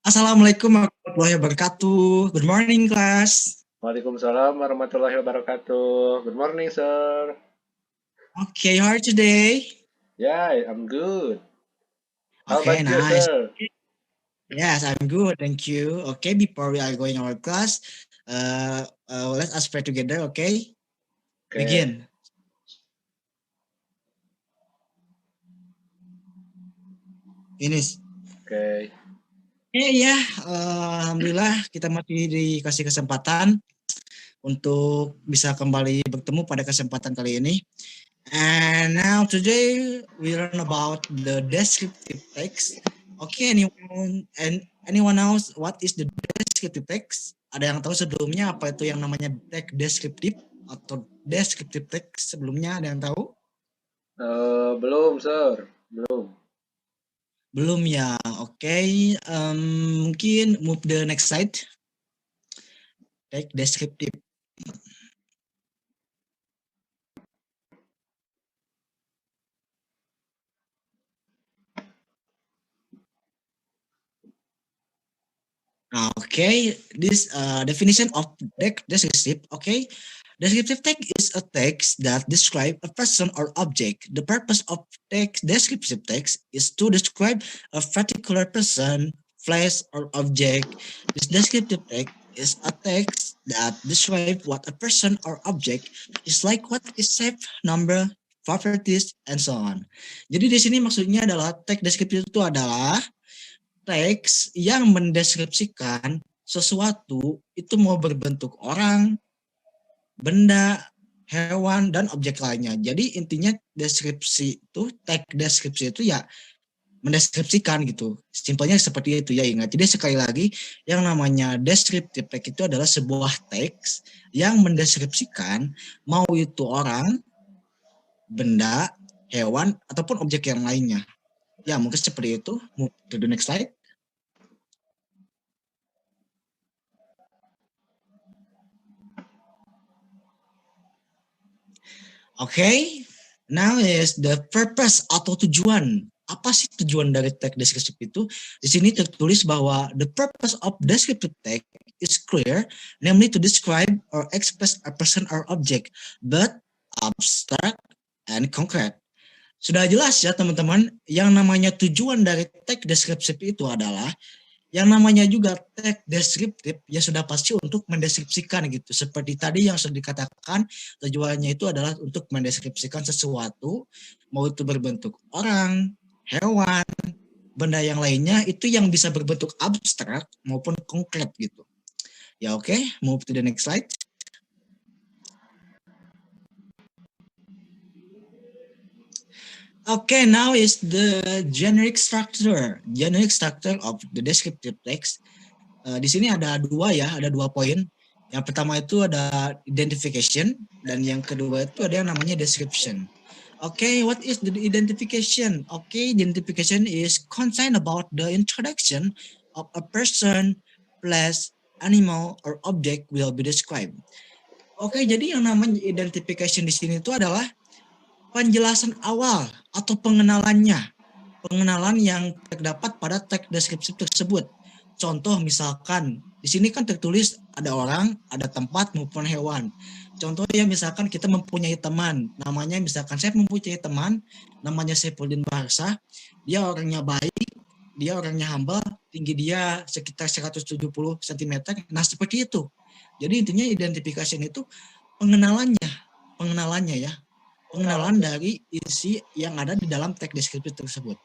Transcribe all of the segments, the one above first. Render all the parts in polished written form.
Assalamualaikum warahmatullahi wabarakatuh. Good morning, class. Waalaikumsalam warahmatullahi wabarakatuh. Good morning, sir. Okay, how are you today? Yeah, I'm good. How Okay, about you, nice. sir? Yes, I'm good. Thank you. Okay, before we are going our class, let us pray together. Okay, Okay, begin. Finish. okay. Ya, alhamdulillah kita masih dikasih kesempatan untuk bisa kembali bertemu pada kesempatan kali ini. And now today we learn about the descriptive text. Okay, anyone knows what is the descriptive text? Ada yang tahu sebelumnya apa itu yang namanya teks deskriptif atau descriptive text sebelumnya, ada yang tahu? Belum, sir. Belum. Belum ya. Oke, mungkin move the next slide. Text descriptive. Okay, this definition of descriptive. Okay, descriptive text is a text that describes a person or object. The purpose of text descriptive text is to describe a particular person, place, or object. This descriptive text is a text that describes what a person or object is like, what is shape, number, properties, and so on. Jadi di sini maksudnya adalah teks deskriptif itu adalah teks yang mendeskripsikan sesuatu itu mau berbentuk orang, benda, hewan, dan objek lainnya. Jadi intinya deskripsi itu, teks deskripsi itu ya mendeskripsikan gitu. Simpelnya seperti itu ya, ingat. Jadi sekali lagi, yang namanya deskriptif teks itu adalah sebuah teks yang mendeskripsikan mau itu orang, benda, hewan, ataupun objek yang lainnya. Ya mungkin seperti itu. Move to the next slide. Okay, now is the purpose atau tujuan. Apa sih tujuan dari teks deskriptif itu? Di sini tertulis bahwa the purpose of descriptive text is clear, namely to describe or express a person or object, but abstract and concrete. Sudah jelas ya teman-teman, yang namanya tujuan dari teks deskriptif itu adalah yang namanya juga teks deskriptif ya sudah pasti untuk mendeskripsikan gitu. Seperti tadi yang sudah dikatakan, tujuannya itu adalah untuk mendeskripsikan sesuatu, mau itu berbentuk orang, hewan, benda yang lainnya, itu yang bisa berbentuk abstrak maupun konkret gitu. Ya oke, move to the next slide. Okay, now is the generic structure of the descriptive text. Di sini ada dua poin. Yang pertama itu ada identification, dan yang kedua itu ada yang namanya description. Okay, what is the identification? Okay, identification is concerned about the introduction of a person, place, animal, or object will be described. Okay, jadi yang namanya identification di sini itu adalah penjelasan awal atau pengenalannya. Pengenalan yang terdapat pada teks deskripsi tersebut. Contoh misalkan, di sini kan tertulis ada orang, ada tempat maupun hewan. Contohnya misalkan kita mempunyai teman, namanya misalkan saya mempunyai teman, namanya Saifulin Bahasa, dia orangnya baik, dia orangnya humble, tinggi dia sekitar 170 cm, nah seperti itu. Jadi intinya identifikasi itu pengenalannya ya, pengenalan dari isi yang ada di dalam teks deskripsi tersebut.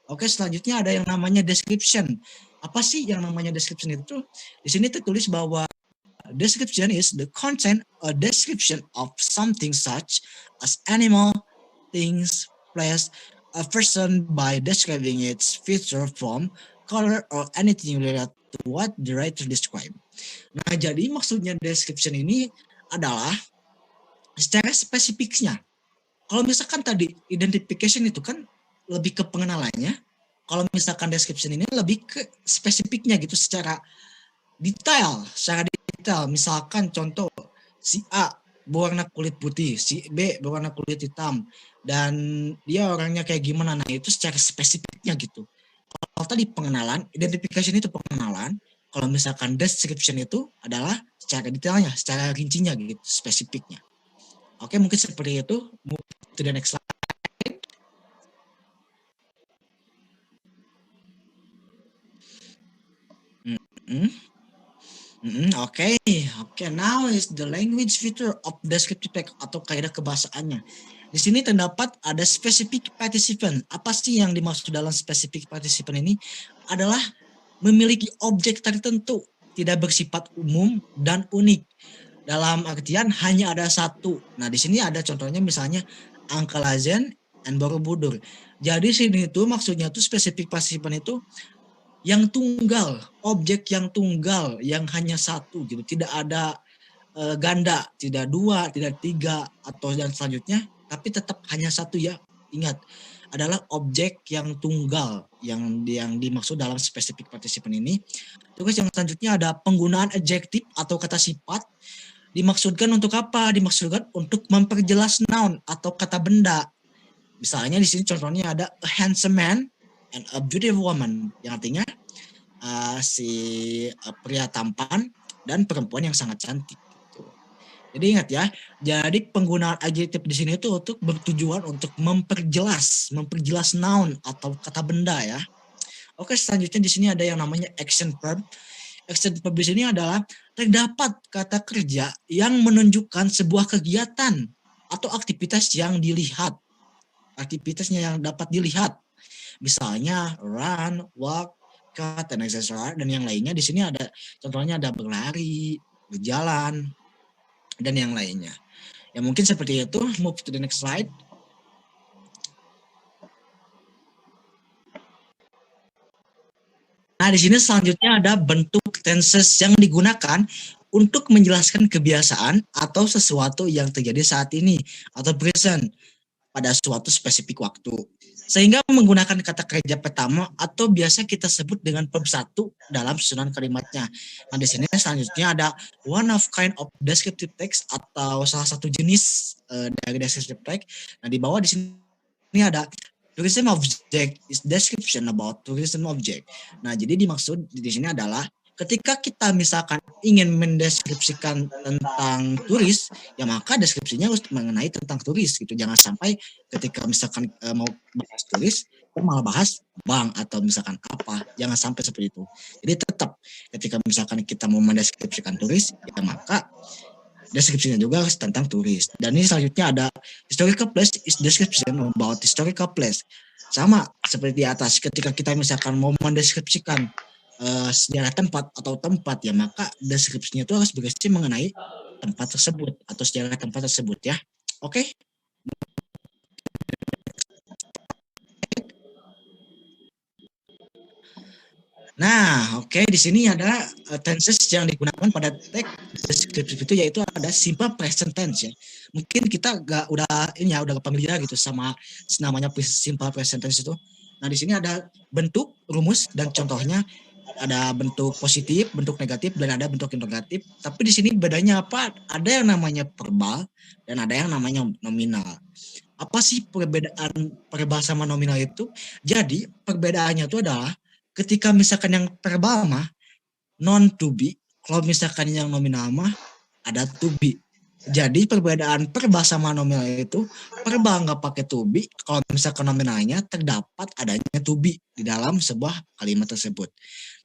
Oke, selanjutnya ada yang namanya description. Apa sih yang namanya description itu? Di sini tertulis bahwa description is the content or description of something such as animal, things, place, a person by describing its feature, form, color, or anything related to what the writer describe. Nah, jadi maksudnya description ini adalah secara spesifiknya. Kalau misalkan tadi identification itu kan lebih ke pengenalannya, kalau misalkan description ini lebih ke spesifiknya gitu, secara detail. Misalkan contoh, si A berwarna kulit putih, si B berwarna kulit hitam, dan dia orangnya kayak gimana, nah itu secara spesifiknya gitu. tadi pengenalan, identification itu pengenalan. Kalau misalkan description itu adalah secara detailnya, secara rincinya gitu, spesifiknya. Oke, mungkin seperti itu. Move to the next slide. Oke. Now is the language feature of descriptive text atau kaidah kebahasaannya. Di sini terdapat ada specific participant. Apa sih yang dimaksud dalam specific participant ini? Adalah memiliki objek tertentu, tidak bersifat umum dan unik. Dalam artian hanya ada satu. Nah, di sini ada contohnya misalnya Uncle Azen and Borobudur. Jadi sini itu maksudnya tuh specific participant itu yang tunggal, objek yang tunggal, yang hanya satu gitu, tidak ada ganda, tidak dua, tidak tiga atau dan selanjutnya, tapi tetap hanya satu ya. Ingat, adalah objek yang tunggal yang dimaksud dalam specific participant ini. Terus yang selanjutnya ada penggunaan adjektif atau kata sifat. Dimaksudkan untuk apa? Dimaksudkan untuk memperjelas noun atau kata benda. Misalnya di sini contohnya ada a handsome man and a beautiful woman, yang artinya pria tampan dan perempuan yang sangat cantik. Gitu. Jadi ingat ya, jadi penggunaan adjektif di sini itu untuk bertujuan untuk memperjelas noun atau kata benda ya. Oke, selanjutnya di sini ada yang namanya action verb. Action verb di sini adalah terdapat kata kerja yang menunjukkan sebuah kegiatan atau aktivitas yang dilihat. Aktivitasnya yang dapat dilihat. Misalnya run, walk, cut, dan exercise, dan yang lainnya. Di sini ada contohnya ada berlari, berjalan, dan yang lainnya. Ya mungkin seperti itu. Move to the next slide. Nah, di sini selanjutnya ada bentuk tenses yang digunakan untuk menjelaskan kebiasaan atau sesuatu yang terjadi saat ini atau present pada suatu spesifik waktu. Sehingga menggunakan kata kerja pertama atau biasa kita sebut dengan verb 1 dalam susunan kalimatnya. Nah, di sini selanjutnya ada one of kind of descriptive text atau salah satu jenis dari descriptive text. Nah, di bawah di sini ada tourism object is description about tourism object. Nah, jadi dimaksud di sini adalah ketika kita misalkan ingin mendeskripsikan tentang turis, ya maka deskripsinya harus mengenai tentang turis gitu. Jangan sampai ketika misalkan mau bahas turis, kita malah bahas bank atau misalkan apa. Jangan sampai seperti itu. Jadi tetap ketika misalkan kita mau mendeskripsikan turis, ya maka deskripsinya juga harus tentang turis. Dan ini selanjutnya ada historical place is description about historical place. Sama seperti di atas, ketika kita misalkan mau mendeskripsikan sejarah tempat atau tempat, ya maka deskripsinya itu harus berisi mengenai tempat tersebut atau sejarah tempat tersebut ya. Oke. Nah, oke, di sini ada tenses yang digunakan pada teks deskriptif itu, yaitu ada simple present tense ya. Mungkin kita udah familiar gitu sama namanya simple present tense itu. Nah, di sini ada bentuk, rumus, dan contohnya. Ada bentuk positif, bentuk negatif, dan ada bentuk interrogatif. Tapi di sini bedanya apa? Ada yang namanya verbal dan ada yang namanya nominal. Apa sih perbedaan verbal sama nominal itu? Jadi perbedaannya itu adalah ketika misalkan yang verbal mah non to be, kalau misalkan yang nominal mah ada to be. Jadi perbedaan verbal sama nominal itu, verbal nggak pakai to be, kalau misalkan nominalnya terdapat adanya to be di dalam sebuah kalimat tersebut.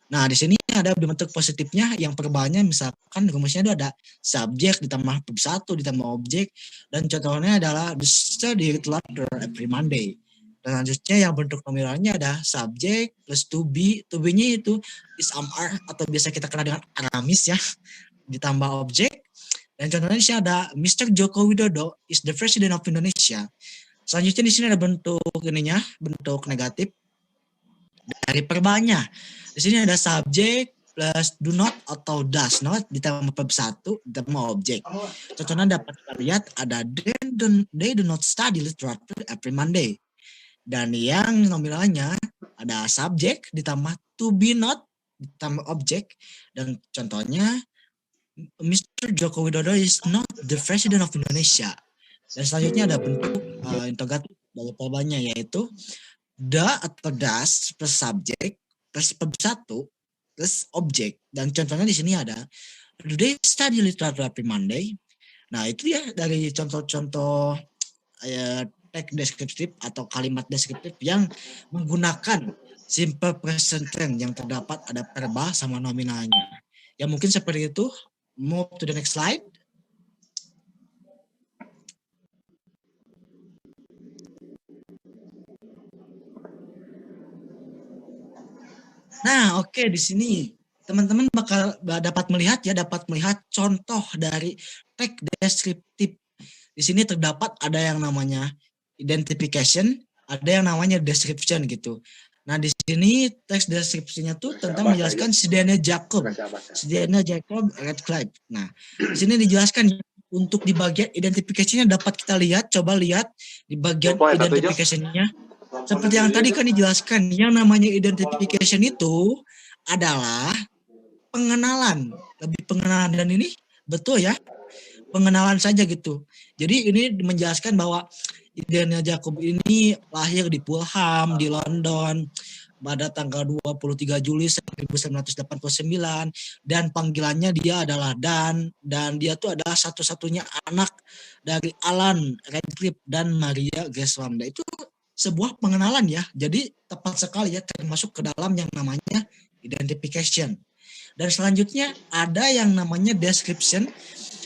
Nah, di sini ada bentuk positifnya yang verbalnya misalkan rumusnya itu ada subjek ditambah verb 1 ditambah objek, dan contohnya adalah the study louder every Monday. Dan selanjutnya yang bentuk nominalnya ada subjek plus to be-nya itu is are atau biasa kita kenal dengan Aramis ya, ditambah objek. Dan contohnya di sini ada Mr. Joko Widodo is the President of Indonesia. Selanjutnya di sini ada bentuk bentuk negatif dari verbalnya. Di sini ada subjek plus do not atau does not ditambah verb 1 ditambah objek. Contohnya dapat kita lihat ada they do not study literature every Monday. Dan yang nominalnya ada subjek ditambah to be not ditambah objek, dan contohnya Mr. Joko Widodo is not the President of Indonesia. Dan selanjutnya ada bentuk interrogatif dari verbalnya, yaitu the atau does plus subjek terus verb 1, terus objek. Dan contohnya di sini ada, do they study literature every Monday? Nah, itu ya dari contoh-contoh teks deskriptif atau kalimat deskriptif yang menggunakan simple present tense yang terdapat ada verba sama nominalnya. Ya mungkin seperti itu. Move to the next slide. Nah, oke, di sini teman-teman bakal dapat melihat contoh dari teks deskriptif. Di sini terdapat ada yang namanya identification, ada yang namanya description gitu. Nah, di sini teks deskripsinya tuh tentang menjelaskan Sidney Jacob Radcliffe. Nah, di sini dijelaskan untuk di bagian identifikasinya dapat kita lihat, coba lihat di bagian identifikasinya. Seperti yang tadi kan dijelaskan, yang namanya identification itu adalah pengenalan, lebih pengenalan, dan ini betul ya, pengenalan saja gitu. Jadi ini menjelaskan bahwa Sidney Jacob ini lahir di Fulham, di London pada tanggal 23 Juli 1989 dan panggilannya dia adalah Dan dia tuh adalah satu-satunya anak dari Alan Radcliffe dan Maria Grace Ramda. Itu sebuah pengenalan ya. Jadi tepat sekali ya, termasuk ke dalam yang namanya identification. Dan selanjutnya ada yang namanya description.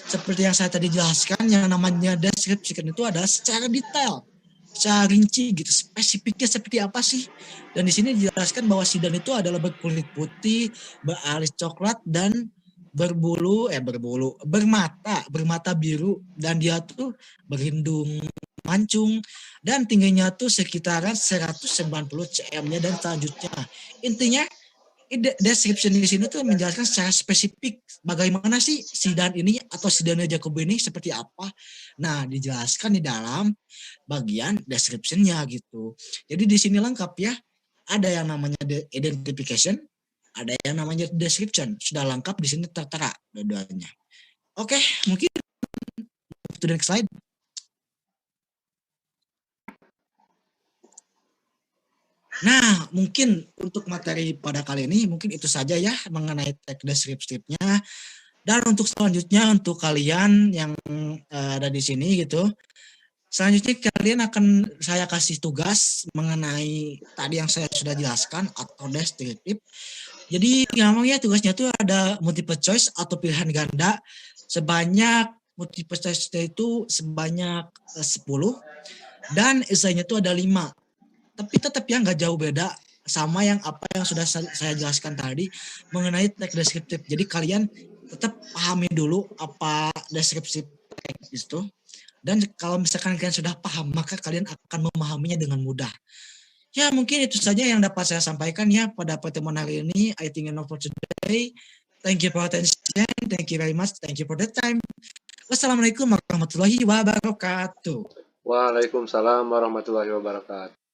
Seperti yang saya tadi jelaskan, yang namanya description itu adalah secara detail, secara rinci gitu, spesifiknya seperti apa sih. Dan di sini dijelaskan bahwa Sidan itu adalah berkulit putih, beralis coklat, dan bermata biru, dan dia tuh berhidung mancung, dan tingginya tuh sekitaran 190 cm-nya, dan selanjutnya. Intinya description di sini tuh menjelaskan secara spesifik bagaimana sih Sidney ini atau Sidney Jacob ini seperti apa. Nah, dijelaskan di dalam bagian description-nya gitu. Jadi di sini lengkap ya. Ada yang namanya identification, ada yang namanya description. Sudah lengkap di sini tertera dua-duanya. Oke, mungkin to the next slide. Nah, mungkin untuk materi pada kali ini mungkin itu saja ya mengenai teks deskriptifnya. Dan untuk selanjutnya untuk kalian yang ada di sini gitu, selanjutnya kalian akan saya kasih tugas mengenai tadi yang saya sudah jelaskan atau deskriptif. Jadi namanya tugasnya itu ada multiple choice atau pilihan ganda sebanyak multiple choice itu sebanyak 10 dan esainya itu ada 5. Tapi tetap ya nggak jauh beda sama yang apa yang sudah saya jelaskan tadi mengenai teks deskriptif. Jadi kalian tetap pahami dulu apa deskripsi teks itu. Dan kalau misalkan kalian sudah paham, maka kalian akan memahaminya dengan mudah. Ya mungkin itu saja yang dapat saya sampaikan ya pada pertemuan hari ini. I think enough for today. Thank you for attention. Thank you very much. Thank you for the time. Wassalamualaikum warahmatullahi wabarakatuh. Waalaikumsalam warahmatullahi wabarakatuh.